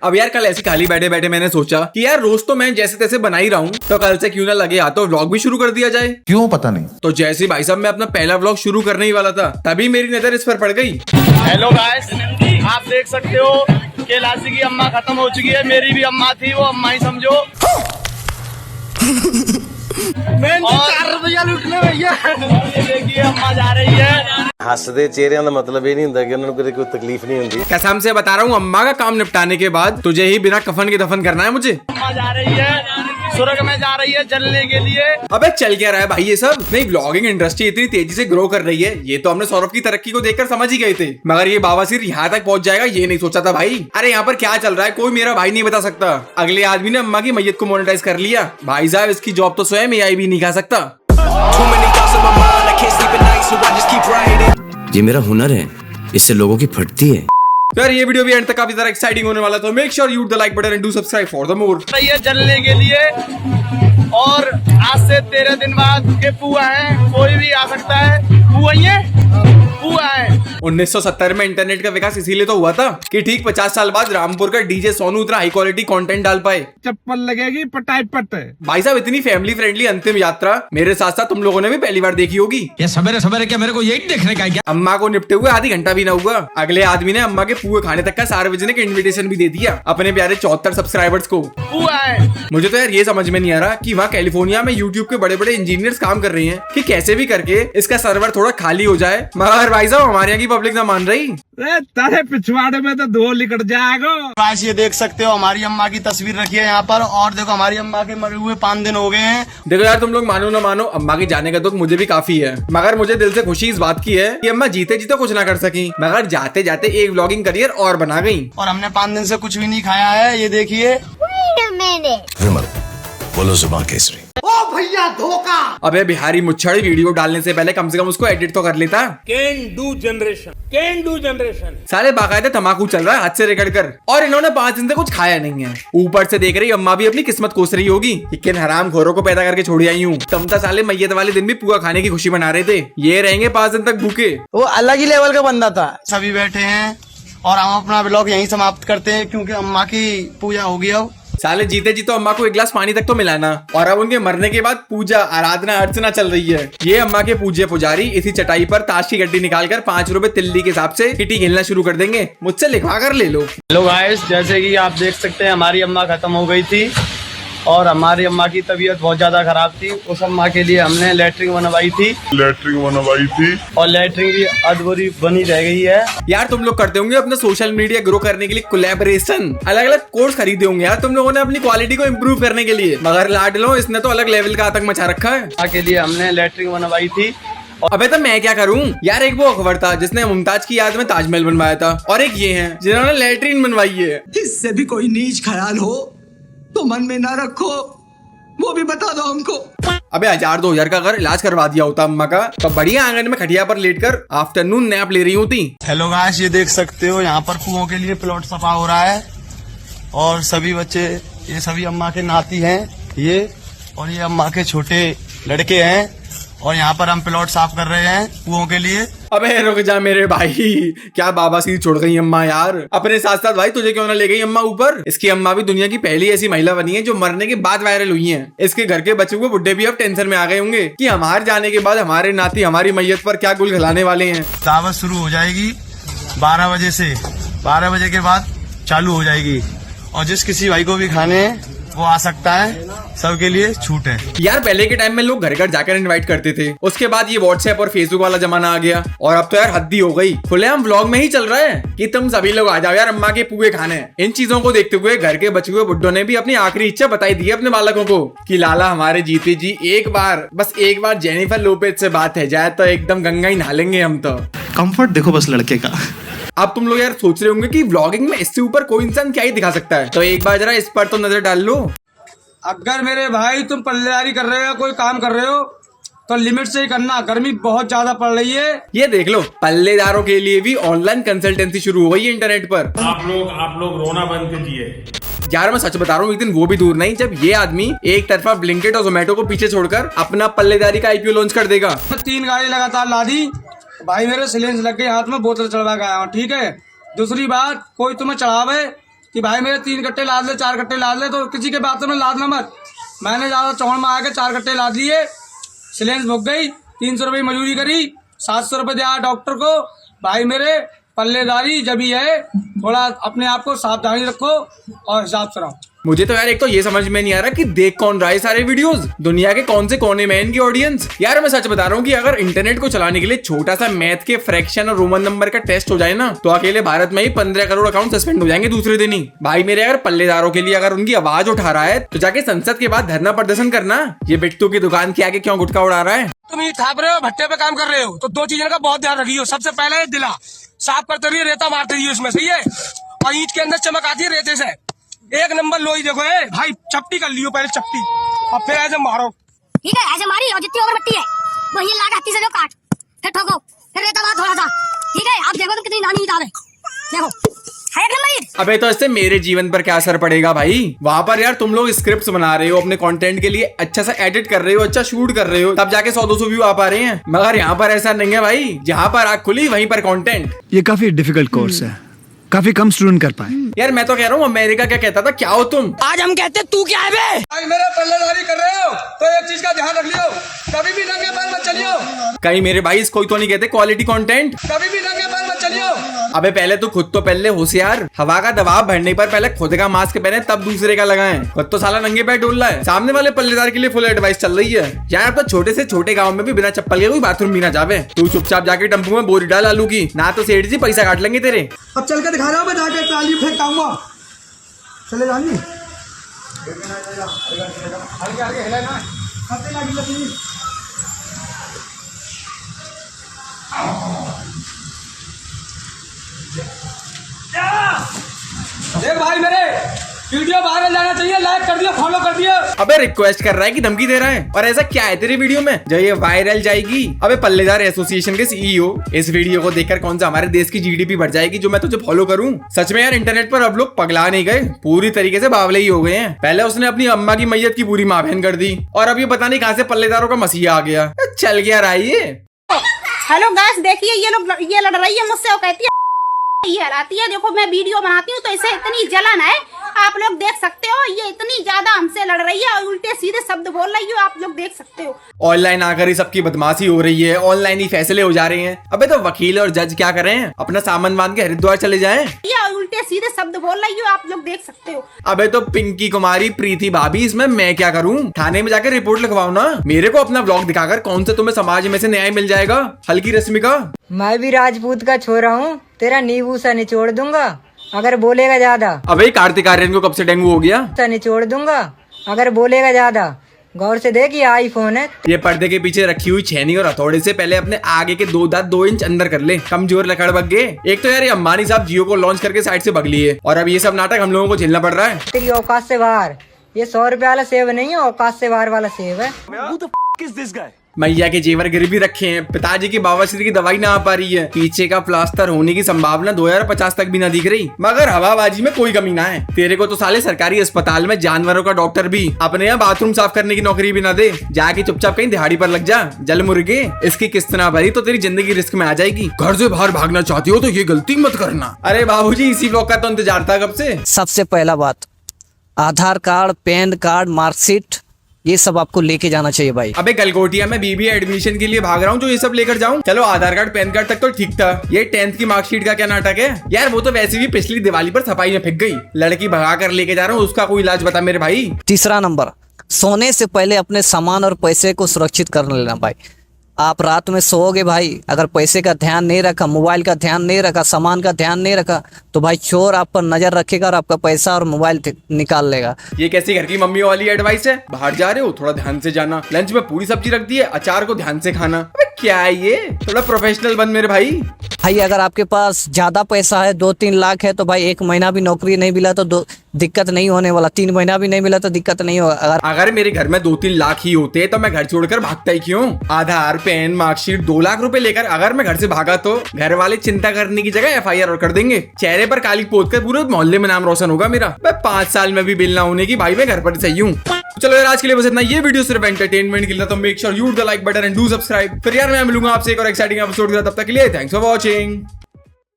अब यार कल ऐसे खाली बैठे बैठे मैंने सोचा कि यार रोज तो मैं जैसे तैसे बना ही रहा हूँ, तो कल से क्यों ना लगे या तो व्लॉग भी शुरू कर दिया जाए। क्यों पता नहीं। तो जैसे ही भाई साहब मैं अपना पहला व्लॉग शुरू करने ही वाला था, तभी मेरी नजर इस पर पड़ गई। हेलो गाइस, आप देख सकते हो कि लासी की अम्मा खत्म हो चुकी है। मेरी भी अम्मा थी, वो अम्मा ही समझो। और 4 रुपया लूटने भैया। ये देखिए अम्मा जा रही है। हसदे चेहरिਆਂ ਦਾ मतलब ये नहीं ਹੁੰਦਾ कि उन्होंने कोई तकलीफ नहीं होती। कसम से बता रहा हूँ, अम्मा का काम निपटाने के बाद तुझे ही बिना कफन के दफन करना है मुझे। अम्मा जा रही है, स्वर्ग में जा रही है जलने के लिए। अबे चल क्या रहा है भाई ये सब? नहीं, व्लॉगिंग इंडस्ट्री इतनी तेजी से ग्रो कर रही है, ये तो हमने सौरभ की तरक्की को देखकर समझ ही गए थे, मगर ये बाबा सिर यहाँ तक पहुंच जाएगा ये नहीं सोचा था भाई। अरे यहाँ पर क्या चल रहा है कोई मेरा भाई नहीं बता सकता। अगले आदमी ने अम्मा की मैयत को मोनेटाइज कर लिया। भाई साहब इसकी जॉब तो स्वयं एआई भी नहीं खा सकता। ये मेरा हुनर है, इससे लोगों की फटती है। तो यार ये वीडियो भी एंड तक काफी ज्यादा एक्साइटिंग होने वाला, तो make sure you hit the like button and do subscribe for the more. रही है जलने के लिए। और आज से 13 दिन बाद के पुआ है, कोई भी आ सकता है। पुआ ही है, पुआ है। 1970 में इंटरनेट का विकास इसीलिए तो हुआ था कि ठीक 50 साल बाद रामपुर का डीजे सोनू उतना हाई क्वालिटी कंटेंट डाल पाए। चप्पल लगेगी पटाई पट। भाई साहब इतनी फैमिली फ्रेंडली अंतिम यात्रा मेरे साथ साथ तुम लोगों ने भी पहली बार देखी होगी। ये सवेरे सवेरे क्या मेरे को यही देखने का है क्या? अम्मा को निपटे हुए आधी घंटा भी ना हुआ, अगले आदमी ने अम्मा के पुए खाने तक का सार्वजनिक इन्विटेशन भी दे दिया अपने प्यारे 74 सब्सक्राइबर्स को। पुआ है। मुझे तो यार ये समझ में नहीं आ रहा कि वहाँ कैलिफोर्निया में यूट्यूब के बड़े बड़े इंजीनियर्स काम कर रहे हैं कि कैसे भी करके इसका सर्वर थोड़ा खाली हो जाए, मगर भाई साहब हमारे यहाँ की पब्लिक ना मान रही। तारे पिछवाड़े में तो धो लिकट जाएगा। गाइस ये देख सकते हो हमारी अम्मा की तस्वीर रखी है यहाँ पर। और देखो हमारी अम्मा के मरे हुए 5 दिन हो गए हैं। देखो यार तुम लोग मानो ना मानो, अम्मा के जाने का दुख मुझे भी काफी है, मगर मुझे दिल से खुशी इस बात की है कि अम्मा जीते जीते कुछ ना कर सकी, मगर जाते जाते एक व्लॉगिंग करियर और बना गई। और हमने 5 दिन से कुछ भी नहीं खाया है, ये देखिए। विमल बोलो जुबान केसरी। अबे बिहारी मुच्छड़ वीडियो डालने से पहले कम से कम उसको एडिट तो कर लेता। कैन डू जनरेशन साले बाकायदा तम्बाकू चल रहा है हाथ से रगड़ कर, और इन्होंने 5 दिन से कुछ खाया नहीं है। ऊपर से देख रही अम्मा भी अपनी किस्मत कोस रही होगी कि किन हराम खोरों को पैदा करके छोड़ी आई हूँ। तुम तो साले मैयत वाले दिन भी पुआ खाने की खुशी मना रहे थे, ये रहेंगे 5 दिन तक भूखे। वो अलग ही लेवल का बंदा था। सभी बैठे हैं और हम अपना ब्लॉग यहीं समाप्त करते हैं क्योंकि अम्मा की पूजा होगी। अब साले जीते जी तो अम्मा को एक गिलास पानी तक तो मिलाना, और अब उनके मरने के बाद पूजा आराधना अर्चना चल रही है। ये अम्मा के पूज्य पुजारी इसी चटाई पर ताश की गड्डी निकालकर 5 रुपए तिल्ली के हिसाब से किटी खेलना शुरू कर देंगे। मुझसे लिखवा कर ले लो। हेलो गाइस, जैसे कि आप देख सकते हैं हमारी अम्मा खत्म हो गई थी और हमारी अम्मा की तबीयत बहुत ज्यादा खराब थी। उस अम्मा के लिए हमने लेटरिन बनवाई थी और लेटरिन भी अधूरी बनी रह गई है। यार तुम लोग करते होंगे अपना सोशल मीडिया ग्रो करने के लिए कोलैबोरेशन, अलग अलग कोर्स खरीदे होंगे यार तुम लोगों ने अपनी क्वालिटी को इम्प्रूव करने के लिए, मगर लाड लो इसने तो अलग लेवल का आतंक मचा रखा है। अम्मा के लिए हमने लेटरिन बनवाई थी। अबे तो मैं क्या करूं यार, एक वो अकबर था जिसने मुमताज की याद में ताजमहल बनवाया था, और एक ये हैं जिन्होंने लेटरिन बनवाई है। इससे भी कोई नीच ख्याल हो तो मन में ना रखो, वो भी बता दो हमको। अबे 1000-2000 का अगर इलाज करवा दिया होता अम्मा का, तो बढ़िया आंगन में खटिया पर लेटकर आफ्टरनून नैप ले रही होती। हेलो गाइस, ये देख सकते हो यहाँ पर कुओं के लिए प्लॉट सफा हो रहा है और सभी बच्चे, ये सभी अम्मा के नाती हैं ये, और ये अम्मा के छोटे लड़के हैं और यहाँ पर हम प्लॉट साफ कर रहे हैं कुओं के लिए। अबे रुक जा मेरे भाई, क्या बाबा सी छोड़ गई अम्मा यार। अपने साथ साथ भाई तुझे क्यों ना ले गई अम्मा ऊपर। इसकी अम्मा भी दुनिया की पहली ऐसी महिला बनी है जो मरने के बाद वायरल हुई है। इसके घर के बच्चे हुए बुड्ढे भी अब टेंशन में आ गए होंगे कि हमारे जाने के बाद हमारे नाती हमारी मैयत पर क्या गुल खिलाने वाले हैं। दावत शुरू हो जाएगी 12 बजे से, 12 बजे के बाद चालू हो जाएगी और जिस किसी भाई को भी खाने हैं वो आ सकता है, सबके लिए छूट है। यार पहले के टाइम में लोग घर घर जाकर इनवाइट करते थे, उसके बाद ये व्हाट्सएप और फेसबुक वाला जमाना आ गया, और अब तो यार हद्दी हो गई, खुलेआम व्लॉग में ही चल रहा है कि तुम सभी लोग आ जाओ यार अम्मा के पुए खाने। इन चीजों को देखते हुए घर के बचे हुए बुड्ढों ने भी अपनी आखिरी इच्छा बताई दी अपने बालकों को कि लाला हमारे जीते जी एक बार, बस एक बार जेनिफर लोपेज से बात है जाए तो एकदम गंगा ही नहा लेंगे हम तो। कंफर्ट देखो बस लड़के का। अब तुम लोग यार सोच रहे होंगे कि व्लॉगिंग में इससे ऊपर कोई इंसान क्या ही दिखा सकता है, तो एक बार जरा इस पर तो नजर डाल लो। अगर मेरे भाई तुम पल्लेदारी कर रहे हो, कोई काम कर रहे हो तो लिमिट से ही करना, गर्मी बहुत ज्यादा पड़ रही है। ये देख लो पल्लेदारों के लिए भी ऑनलाइन कंसल्टेंसी शुरू हो गई है इंटरनेट पर। आप लोग रोना बंद कीजिए। यार मैं सच बता रहा हूँ, एक दिन वो भी दूर नहीं जब ये आदमी एक तरफा ब्लिंकिट और जोमेटो को पीछे छोड़कर अपना पल्लेदारी का आईपीओ लॉन्च कर देगा। 3 गाड़ी लगातार ला दी भाई, मेरे सिलेंडर लग गए हाथ में, बोतल चढ़वा गया हूँ, ठीक है। दूसरी बात, कोई तुम्हें चढ़ावे कि भाई मेरे 3 कट्टे लाद ले, 4 कट्टे लाद ले, तो किसी के बात में लादना मत। मैंने ज्यादा चौड़ में आके 4 कट्टे लाद लिए, सिलेंस भुग गई, 300 रुपये मजदूरी करी, 700 रुपये दिया डॉक्टर को। भाई मेरे पल्लेदारी जब ही है, थोड़ा अपने आप को सावधानी रखो और हिसाब से रहो। मुझे तो यार एक तो ये समझ में नहीं आ रहा कि देख कौन रहा है सारे वीडियोस, दुनिया के कौन से कोने में इनकी ऑडियंस। यार मैं सच बता रहा हूँ कि अगर इंटरनेट को चलाने के लिए छोटा सा मैथ के फ्रैक्शन और रोमन नंबर का टेस्ट हो जाए ना, तो अकेले भारत में ही 15 करोड़ अकाउंट सस्पेंड हो जाएंगे दूसरे दिन ही। भाई मेरे अगर पल्लेदारों के लिए अगर उनकी आवाज उठा रहा है तो जाके संसद के बाद धरना प्रदर्शन करना। ये बिट्टू की दुकान के आगे क्यों गुटखा उड़ा रहा है? तुम ये थाप रहे हो, भट्टे पे काम कर रहे हो, तो 2 चीजों का बहुत ध्यान रखियो। सबसे पहले दिला साफ करते रहिए, रेता मारते रहिए उसमें, सही है, और ईंट के अंदर चमक आती है रेते से। 1 नंबर लोई देखो भाई, चपटी कर लियो पहले, चपटी, और फिर ऐसे मारो। ठीक है, ऐसे मारी और जितनी और मिट्टी है वो ये लागा हत्ती से जो काट, फिर ठोको, फिर रेता मार थोड़ा सा। ठीक है, आप देखो तुम कितनी नानी किताब है, देखो है एक नंबर। अबे तो इससे मेरे जीवन पर क्या असर पड़ेगा भाई? वहां पर यार तुम लोग स्क्रिप्ट्स बना रहे हो, अपने कंटेंट के लिए अच्छा सा एडिट कर रहे हो, अच्छा शूट कर रहे हो, तब जाके 100-200 व्यू आ पा रहे हैं। मगर यहाँ पर ऐसा नहीं है भाई, जहाँ पर आग खुली वहीं पर कंटेंट। ये काफी डिफिकल्ट कोर्स है, काफी कम स्टूडेंट कर पाए। यार मैं तो कह रहा हूँ अमेरिका क्या कहता था, क्या हो तुम? आज हम कहते तू क्या है बे? भाई मेरे पल्लेदारी कर रहे हो तो एक चीज का ध्यान रख लियो, कभी भी नंगे पैर मत चलियो। कहीं मेरे भाई इसको तो नहीं कहते क्वालिटी कंटेंट? कभी भी नंगे पैर मत चलियो। अबे पहले तो खुद तो पहले होशियार, हवा का दबाव बढ़ने पर पहले खुद का मास्क पहने तब दूसरे का लगाएं। खुद तो साला नंगे पैर डोल रहा है, सामने वाले पल्लेदार के लिए फुल एडवाइस चल रही है। यार तो छोटे से छोटे गांव में भी बिना चप्पल के कोई बाथरूम भी ना जावे। तू चुपचाप जाके टम्पू में बोरी डाल आलू की, ना तो सेठ जी पैसा काट लेंगे तेरे। अब चल के दिखा रहा हूँ मैं, जाके ट्राली फेंक आऊंगा, चले जानी आगे आगे हिला ना, खाते ना गिल्ला नहीं। देख भाई मेरे वीडियो वायरल जाना चाहिए, लाइक कर दिया, फॉलो कर दिया। अबे रिक्वेस्ट कर रहा है कि धमकी दे रहा है, और ऐसा क्या है तेरी वीडियो में जो ये वायरल जाएगी? अबे पल्लेदार एसोसिएशन के सीईओ, इस वीडियो को देखकर कौन सा हमारे देश की जीडीपी बढ़ जाएगी जो मैं तुझे फॉलो करूं? सच में यार इंटरनेट पर अब लोग पगला नहीं गए, पूरी तरीके से बावले ही हो गए हैं। पहले उसने अपनी अम्मा की मैयत की पूरी माँ बहन कर दी, और अब ये पता नहीं कहाँ से पल्लेदारों का मसीहा आ गया। चल गया रहा ये। हेलो गाइस, देखिए ये लड़ रही है मुझसे, वो कहती है ये हराती है। देखो मैं वीडियो बनाती हूँ तो इसे इतनी जलन है, आप लोग देख सकते हो। ये इतनी ज्यादा हमसे लड़ रही है और उल्टे सीधे शब्द बोल रही है, आप लोग देख सकते हो। ऑनलाइन आकर ही सबकी बदमाशी हो रही है, ऑनलाइन ही फैसले हो जा रहे हैं। अबे तो वकील और जज क्या करें, अपना सामान बांध के हरिद्वार चले जाएं। ये उल्टे सीधे शब्द बोल रही है, आप लोग देख सकते हो। अबे तो पिंकी कुमारी, प्रीति भाभी, इसमें मैं क्या करूं? थाने में जाकर रिपोर्ट लिखवाओ ना। मेरे को अपना ब्लॉग दिखाकर कौन से तुम्हें समाज में से न्याय मिल जाएगा? हल्की रश्मिका, मैं भी राजपूत का छोरा हूँ, तेरा नींबू सा निचोड़ दूंगा अगर बोलेगा ज्यादा। अबे कार्तिक आर्यन को कब से डेंगू हो गया? सा निचोड़ दूंगा अगर बोलेगा ज्यादा। गौर से देख, ये आईफोन है। ये पर्दे के पीछे रखी हुई छेनी और हथौड़े से पहले अपने आगे के 2 दांत 2 इंच अंदर कर ले, कमजोर लकड़ बग गए। एक तो यार ये अंबानी साहब जियो को लॉन्च करके साइड से भग लिए, और अब ये सब नाटक हम लोगों को झेलना पड़ रहा है। तेरी औकात से बाहर। ये 100 रुपए वाला सेब नहीं है, औकात से बाहर वाला सेब है। मैया के जेवर गिरवी रखे हैं, पिताजी की बवासीर की दवाई ना आ पा रही है, पीछे का प्लास्टर होने की संभावना 2050 तक भी ना दिख रही, मगर हवाबाजी में कोई कमी ना है। तेरे को तो साले सरकारी अस्पताल में जानवरों का डॉक्टर भी अपने यहाँ बाथरूम साफ करने की नौकरी भी ना दे। जाके चुपचाप कहीं दिहाड़ी पर लग जा, जल मुर्गे। इसकी किस्त ना भरी तो तेरी जिंदगी रिस्क में आ जाएगी। घर से बाहर भागना चाहती हो तो ये गलती मत करना। अरे बाबूजी, इसी ब्लॉग का तो इंतजार था कब से। सबसे पहला बात, आधार कार्ड, पैन कार्ड, मार्कशीट, ये सब आपको लेके जाना चाहिए भाई। अबे गलगोटिया में बीबीए एडमिशन के लिए भाग रहा हूँ, जो ये सब लेकर जाऊँ? चलो आधार कार्ड पैन कार्ड तक तो ठीक था, ये 10th की मार्कशीट का क्या नाटक है यार? वो तो वैसे भी पिछली दिवाली पर सफाई में फेंक गई। लड़की भगा कर लेके जा रहा हूँ, उसका कोई इलाज बता मेरे भाई। तीसरा नंबर, सोने से पहले अपने सामान और पैसे को सुरक्षित कर लेना भाई। आप रात में सोओगे भाई, अगर पैसे का ध्यान नहीं रखा, मोबाइल का ध्यान नहीं रखा, सामान का ध्यान नहीं रखा, तो भाई चोर आप पर नजर रखेगा और आपका पैसा और मोबाइल निकाल लेगा। ये कैसी घर की मम्मी वाली एडवाइस है? बाहर जा रहे हो थोड़ा ध्यान से जाना, लंच में पूरी सब्जी रख दी है, अचार को ध्यान से खाना। अबे क्या है ये? थोड़ा प्रोफेशनल बन मेरे भाई। भाई अगर आपके पास ज्यादा पैसा है, 2-3 लाख है, तो भाई 1 महीना भी नौकरी नहीं मिला तो दिक्कत नहीं होने वाला, 3 महीना भी नहीं मिला तो दिक्कत नहीं होगा। अगर मेरे घर में 2-3 लाख ही होते तो मैं घर छोड़कर भागता ही क्यों? आधार, पैन, मार्कशीट, 2 लाख रुपए लेकर अगर मैं घर से भागा तो घर वाले चिंता करने की जगह FIR कर देंगे। चेहरे पर काली पोत कर पूरे मोहल्ले में नाम रोशन होगा मेरा। मैं 5 साल में भी बिल ना होने की भाई, मैं घर पर सही हूँ। चलो यार, आज के लिए बस इतना। ये वीडियो सिर्फ एंटरटेनमेंट के लिए, तो make sure you the like button and do subscribe. फिर यार मैं मिलूंगा आपसे एक और एक्साइटिंग एपिसोड के साथ, तब तक के लिए थैंक्स फॉर वॉचिंग।